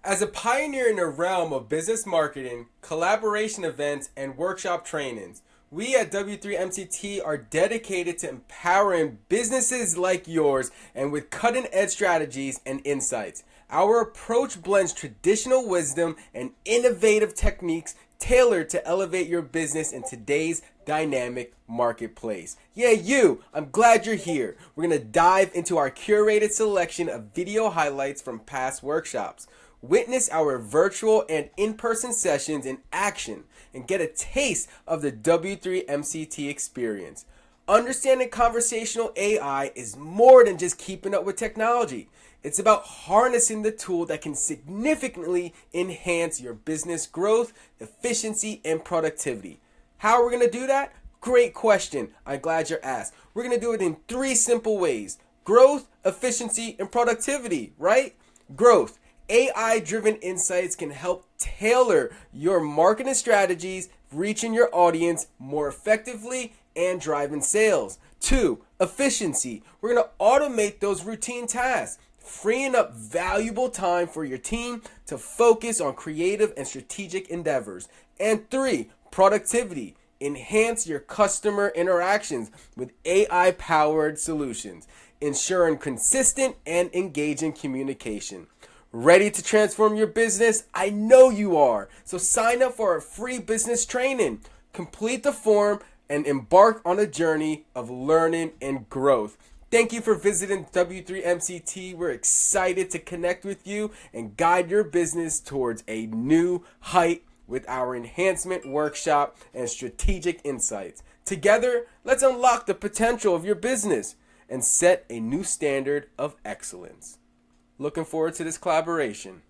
As a pioneer in the realm of business marketing, collaboration events, and workshop trainings, we at W3MCT are dedicated to empowering businesses like yours and with cutting edge strategies and insights. Our approach blends traditional wisdom and innovative techniques tailored to elevate your business in today's dynamic marketplace. Yeah, I'm glad you're here. We're going to dive into our curated selection of video highlights from past workshops. Witness our virtual and in-person sessions in action and get a taste of the W3MCT experience. Understanding conversational AI is more than just keeping up with technology. It's about harnessing the tool that can significantly enhance your business growth, efficiency, and productivity. How are we going to do that? Great question. I'm glad you're asked. We're going to do it in 3 simple ways: growth, efficiency, and productivity, right? Growth. AI-driven insights can help tailor your marketing strategies, reaching your audience more effectively and driving sales. 2, efficiency. We're going to automate those routine tasks, freeing up valuable time for your team to focus on creative and strategic endeavors. And 3, productivity. Enhance your customer interactions with AI-powered solutions, ensuring consistent and engaging communication. Ready to transform your business? I know you are. So sign up for our free business training. Complete the form and embark on a journey of learning and growth. Thank you for visiting W3MCT. We're excited to connect with you and guide your business towards a new height with our enhancement workshop and strategic insights. Together, let's unlock the potential of your business and set a new standard of excellence. Looking forward to this collaboration.